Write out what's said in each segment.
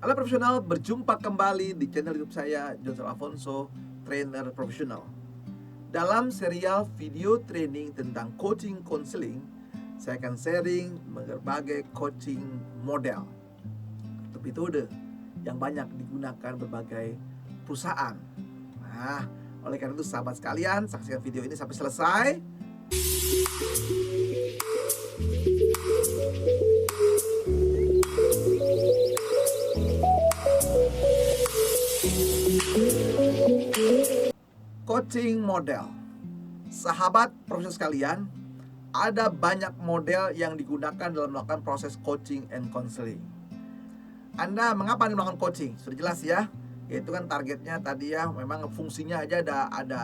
Halo profesional, berjumpa kembali di channel YouTube saya, Johnson Alfonso, trainer profesional. Dalam serial video training tentang coaching counseling, saya akan sharing berbagai coaching model atau metode yang banyak digunakan berbagai perusahaan. Nah, oleh karena itu sahabat sekalian, saksikan video ini sampai selesai. Coaching model. Sahabat profesional sekalian, ada banyak model yang digunakan dalam melakukan proses coaching and counseling. Mengapa Anda melakukan coaching? Sudah jelas ya. Yaitu kan targetnya tadi ya, memang fungsinya aja ada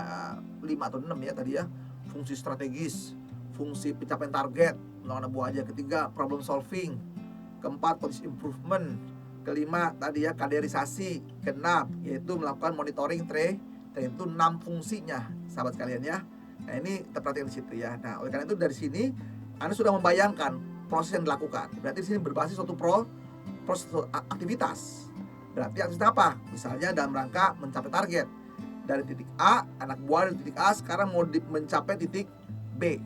5 atau 6 ya tadi ya. Fungsi strategis, fungsi pencapaian target, melakukan buah aja. Ketiga, problem solving. Keempat, continuous improvement. Kelima, tadi ya kaderisasi. Keenam, yaitu melakukan monitoring itu 6 fungsinya, sahabat sekalian ya. Nah, ini terperhatikan di situ ya. Nah, oleh karena itu dari sini Anda sudah membayangkan proses yang dilakukan. Berarti di sini berbasis suatu proses aktivitas. Berarti aktivitas apa? Misalnya dalam rangka mencapai target. Dari titik A, anak buah dari titik A sekarang mau mencapai titik B.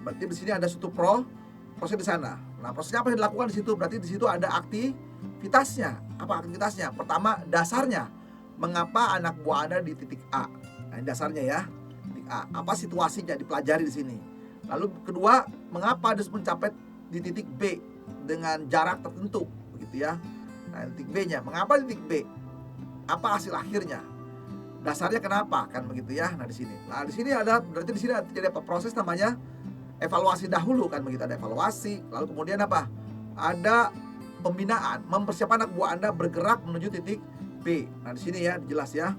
Berarti di sini ada suatu proses di sana. Nah, prosesnya apa yang dilakukan di situ? Berarti di situ ada aktivitasnya. Apa aktivitasnya? Pertama, dasarnya. Mengapa anak buah Anda di titik A? Nah, dasarnya ya, titik A. Apa situasinya dipelajari di sini. Lalu kedua, mengapa harus mencapai di titik B dengan jarak tertentu, begitu ya. Nah, titik B-nya, mengapa di titik B? Apa hasil akhirnya? Dasarnya kenapa? Kan begitu ya. Nah, di sini. Nah, di sini ada berarti di sini terjadi apa? Proses namanya evaluasi dahulu kan begitu, ada evaluasi, lalu kemudian apa? Ada pembinaan, mempersiapkan anak buah Anda bergerak menuju titik B. Nah, di sini ya jelas ya.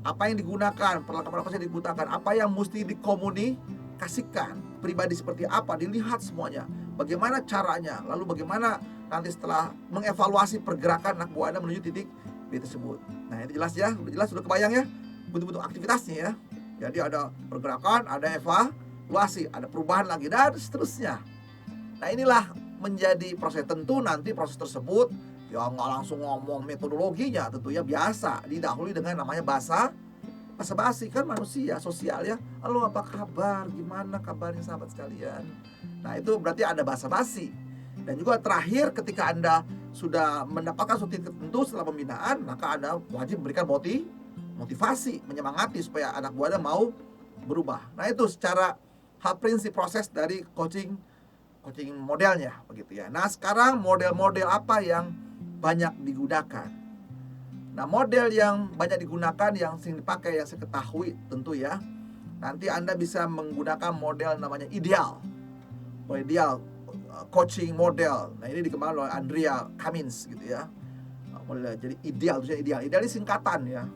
Apa yang digunakan, perlengkapan apa yang digunakan, apa yang mesti dikomunikasikan, pribadi seperti apa, dilihat semuanya. Bagaimana caranya, lalu bagaimana nanti setelah mengevaluasi pergerakan anak buah Anda menuju titik B tersebut. Nah, itu jelas ya, sudah kebayang ya, bentuk-bentuk aktivitasnya ya. Jadi ada pergerakan, ada evaluasi, ada perubahan lagi dan seterusnya. Nah, inilah menjadi proses. Tentu nanti proses tersebut ya nggak langsung ngomong metodologinya, tentunya biasa didahului dengan namanya basa basi kan, manusia sosial ya. Halo, apa kabar, gimana kabarnya sahabat sekalian. Nah, itu berarti ada basa basi. Dan juga terakhir, ketika Anda sudah mendapatkan suatu titik tertentu setelah pembinaan, maka Anda wajib memberikan motivasi, menyemangati supaya anak buah Anda mau berubah. Nah, itu secara hal prinsip proses dari coaching modelnya begitu ya. Nah, sekarang model-model apa yang banyak digunakan? Nah, model yang banyak digunakan yang sering dipakai, yang saya ketahui tentu ya, nanti Anda bisa menggunakan model namanya ideal coaching model. Nah, ini dikembangkan oleh Andrea Cummins gitu ya. Model jadi ideal, tulisannya ideal ini singkatan ya.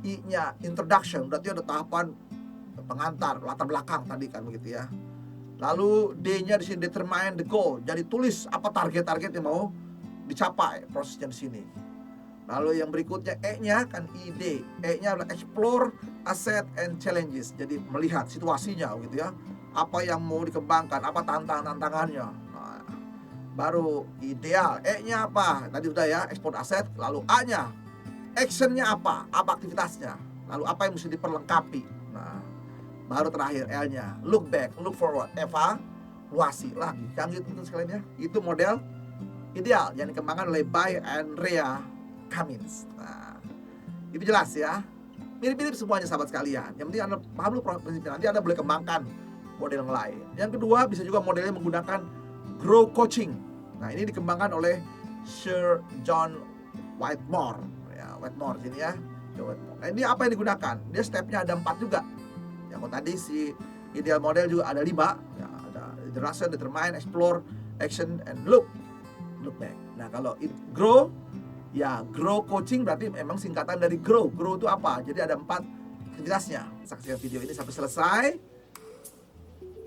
I-nya introduction, berarti ada tahapan pengantar, latar belakang tadi kan begitu ya. Lalu D-nya di sini determine the goal. Jadi tulis apa target-target yang mau dicapai, prosesnya di sini. Lalu yang berikutnya E-nya kan ide. E-nya adalah explore, asset and challenges. Jadi melihat situasinya gitu ya. Apa yang mau dikembangkan, apa tantangannya. Nah, baru ideal. E-nya apa? Tadi sudah ya, explore asset. Lalu A-nya, action-nya apa? Apa aktivitasnya? Lalu apa yang mesti diperlengkapi? Nah, baru terakhir L-nya, look back, look forward, evaluasi lagi. Canggih tentu sekalian ya. Itu model ideal yang dikembangkan oleh by Andrea Cummins. Nah, itu jelas ya. Mirip-mirip semuanya sahabat sekalian. Yang penting Anda paham dulu prinsipnya. Nanti Anda boleh kembangkan model yang lain. Yang kedua, bisa juga modelnya menggunakan grow coaching. Nah, ini dikembangkan oleh Sir John Whitmore. Ya, Whitmore sini ya. Nah, ini apa yang digunakan? Dia stepnya ada 4 juga. Ya, kalau tadi si ideal model juga ada 5 ya, ada iteration, determine, explore, action, and look back. Nah, kalau grow ya, grow coaching berarti memang singkatan dari grow itu apa? Jadi ada 4 aktivitasnya. Saksikan video ini sampai selesai.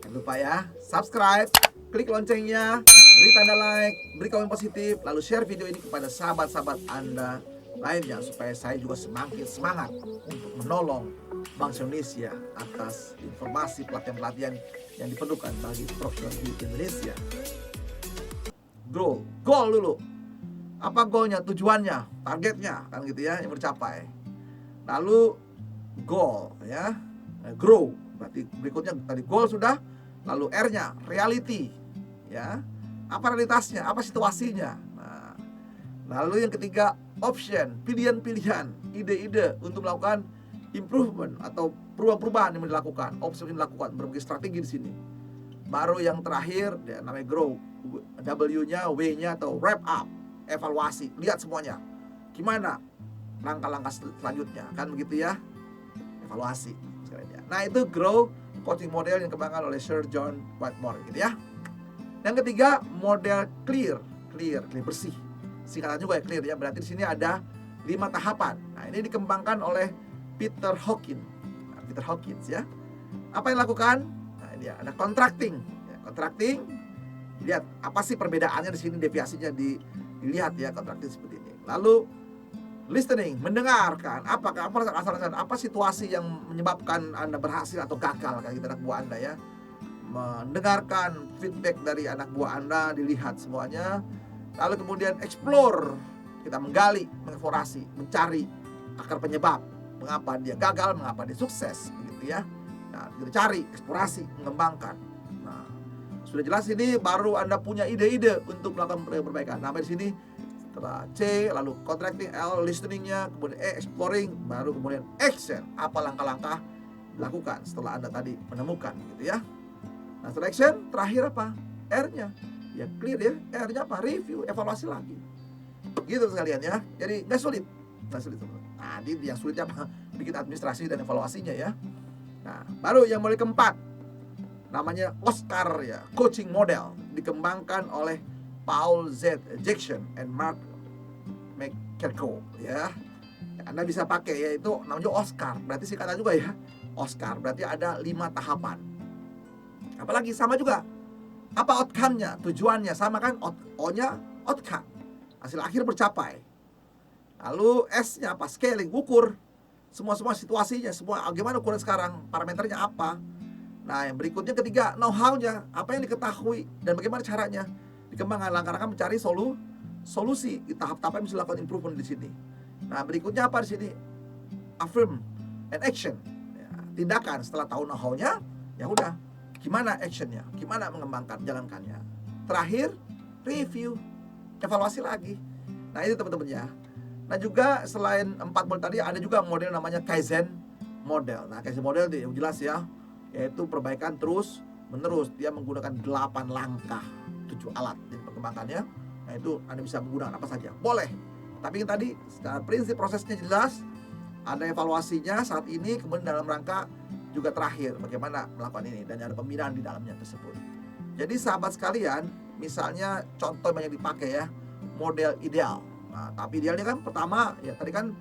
Jangan lupa ya, subscribe, klik loncengnya, beri tanda like, beri komen positif, lalu share video ini kepada sahabat-sahabat Anda lainnya supaya saya juga semakin semangat untuk menolong bangsa Indonesia atas informasi pelatihan-pelatihan yang diperlukan bagi profesional di Indonesia. Goal dulu. Apa goalnya, tujuannya, targetnya, kan gitu ya, yang bercapai. Lalu goal ya, grow. Berarti berikutnya tadi goal sudah, lalu R-nya reality ya. Apa realitasnya, apa situasinya. Nah, lalu yang ketiga option, pilihan-pilihan, ide-ide untuk melakukan improvement atau perubahan-perubahan yang dilakukan, option yang dilakukan, berbagai strategi di sini. Baru yang terakhir ya, namanya grow, W-nya, W-nya atau wrap up, evaluasi, lihat semuanya. Gimana langkah-langkah selanjutnya, kan begitu ya, evaluasi sekalian ya. Nah, itu grow coaching model yang dikembangkan oleh Sir John Whitmore gitu ya. Yang ketiga, model clear bersih. Singkatan juga ya clear ya. Berarti di sini ada 5 tahapan. Nah, ini dikembangkan oleh Peter Hawkins. Nah, Peter Hawkins ya. Apa yang dilakukan? Nah, ini ya, ada contracting. Ya, contracting. Lihat apa sih perbedaannya di sini, deviasinya dilihat ya, contracting seperti ini. Lalu listening, mendengarkan. Apa situasi yang menyebabkan Anda berhasil atau gagal kayak gitu anak buah Anda ya. Mendengarkan feedback dari anak buah Anda, dilihat semuanya. Lalu kemudian explore, kita menggali, mengeksplorasi, mencari akar penyebab, mengapa dia gagal, mengapa dia sukses, begitu ya. Nah, kita cari, eksplorasi, mengembangkan. Nah, sudah jelas ini baru Anda punya ide-ide untuk melakukan perbaikan. Nah, di sini setelah C, lalu contracting, L, listeningnya, kemudian E, exploring, baru kemudian action, apa langkah-langkah dilakukan setelah Anda tadi menemukan, gitu ya. Nah, setelah action, terakhir apa? R-nya. Ya clear ya. R-nya apa? Review, evaluasi lagi. Gitu sekalian ya. Jadi nggak sulit. Nah, yang sulitnya apa? Bikin administrasi dan evaluasinya ya. Nah, baru yang mulai keempat, namanya Oscar ya, coaching model, dikembangkan oleh Paul Z. Jackson and Mark McCarthy ya. Anda bisa pakai, yaitu namanya Oscar. Berarti singkatan juga ya. Oscar berarti ada 5 tahapan. Apalagi sama juga, apa outcome-nya, tujuannya sama kan, O-nya outcome, hasil akhir bercapai. Lalu S-nya apa, scaling, ukur semua situasinya, semua gimana ukuran sekarang, parameternya apa. Nah, yang berikutnya ketiga, know-how-nya, apa yang diketahui dan bagaimana caranya dikembangkan, langkah-langkah mencari solusi di tahap-tahap yang bisa dilakukan improvement di sini. Nah, berikutnya apa di sini, affirm and action ya, tindakan. Setelah tahu know-how-nya, ya udah, gimana actionnya, gimana mengembangkan, jalankannya. Terakhir, review, evaluasi lagi. Nah, itu teman-teman ya. Nah, juga selain 4 model tadi, ada juga model namanya Kaizen model. Nah, Kaizen model yang jelas ya, yaitu perbaikan terus menerus. Dia menggunakan 8 langkah, 7 alat jadi perkembangannya. Nah, itu Anda bisa menggunakan apa saja, boleh. Tapi yang tadi secara prinsip prosesnya jelas, ada evaluasinya saat ini, kemudian dalam rangka juga terakhir bagaimana melakukan ini, dan ada pembinaan di dalamnya tersebut. Jadi sahabat sekalian, misalnya contoh yang dipakai ya, model ideal. Nah, tapi idealnya kan pertama ya tadi kan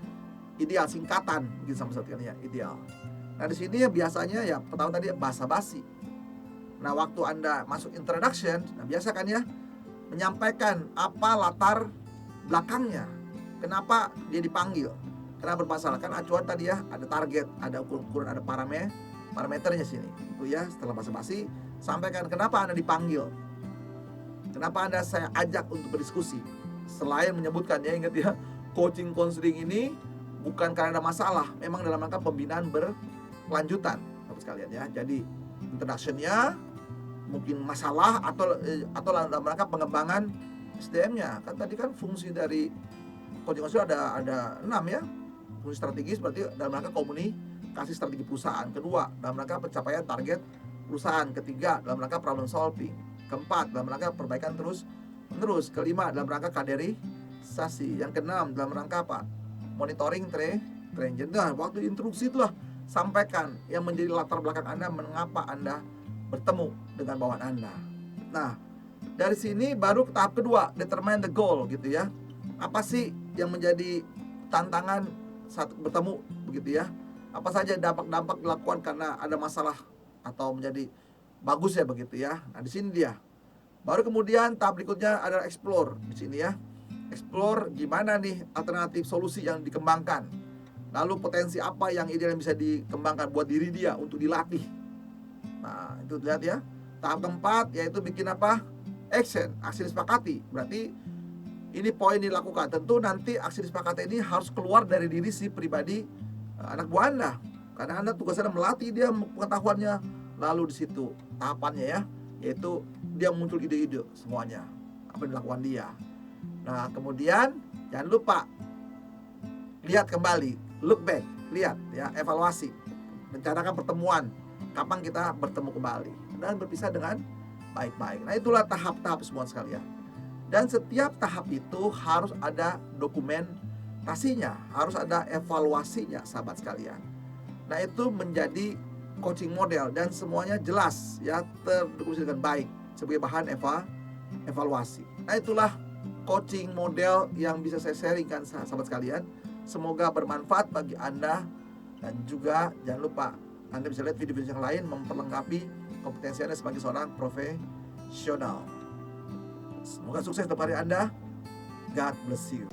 ideal, singkatan gitu sama sekali ya, ideal. Nah, di sini ya biasanya ya pertama tadi basa-basi. Nah, waktu Anda masuk introduction, nah biasa kan ya menyampaikan apa latar belakangnya, kenapa dia dipanggil, karena bermasalah. Kan acuan tadi ya, ada target, ada ukuran, ada parameternya sini. Itu ya, setelah basa-basi, sampaikan kenapa Anda dipanggil, kenapa Anda saya ajak untuk berdiskusi. Selain menyebutkan ya, ingat ya, coaching counseling ini bukan karena ada masalah, memang dalam rangka pembinaan berkelanjutan, Bapak sekalian ya. Jadi introduction-nya mungkin masalah atau dalam rangka pengembangan SDM-nya. Kan tadi kan fungsi dari coaching counseling ada 6 ya. Fungsi strategis berarti dalam rangka komunikasi strategi perusahaan. Kedua, dalam rangka pencapaian target perusahaan. Ketiga, dalam rangka problem solving. Keempat, dalam rangka perbaikan terus menerus. Kelima, dalam rangka kaderisasi. Yang keenam, dalam rangka apa? Monitoring training. Nah, waktu instruksi itulah sampaikan yang menjadi latar belakang Anda, mengapa Anda bertemu dengan bawahan Anda. Nah, dari sini baru tahap kedua, determine the goal gitu ya. Apa sih yang menjadi tantangan saat bertemu begitu ya? Apa saja dampak-dampak dilakukan karena ada masalah atau menjadi bagus ya begitu ya. Nah, di sini dia. Baru kemudian tahap berikutnya adalah explore di sini ya. Explore gimana nih alternatif solusi yang dikembangkan. Lalu potensi apa yang ideal yang bisa dikembangkan buat diri dia untuk dilatih. Nah, itu lihat ya. Tahap keempat yaitu bikin apa? Action disepakati. Berarti ini poin dilakukan. Tentu nanti aksi disepakati ini harus keluar dari diri si pribadi anak buah Anda. Karena Anda tugasnya melatih dia pengetahuannya. Lalu di situ tahapannya ya, yaitu dia muncul ide-ide semuanya apa yang dilakukan dia. Nah, kemudian jangan lupa lihat kembali, look back, lihat ya, evaluasi, rencanakan pertemuan, kapan kita bertemu kembali dan berpisah dengan baik-baik. Nah, itulah tahap-tahap semua sekalian. Dan setiap tahap itu harus ada dokumentasinya, harus ada evaluasinya, sahabat sekalian. Nah, itu menjadi coaching model dan semuanya jelas ya, terdokumentasi dengan baik sebagai bahan evaluasi. Nah, itulah coaching model yang bisa saya sharingkan sahabat sekalian. Semoga bermanfaat bagi Anda, dan juga jangan lupa Anda bisa lihat video-video yang lain memperlengkapi kompetensi Anda sebagai seorang profesional. Semoga sukses untuk hari Anda. God bless you.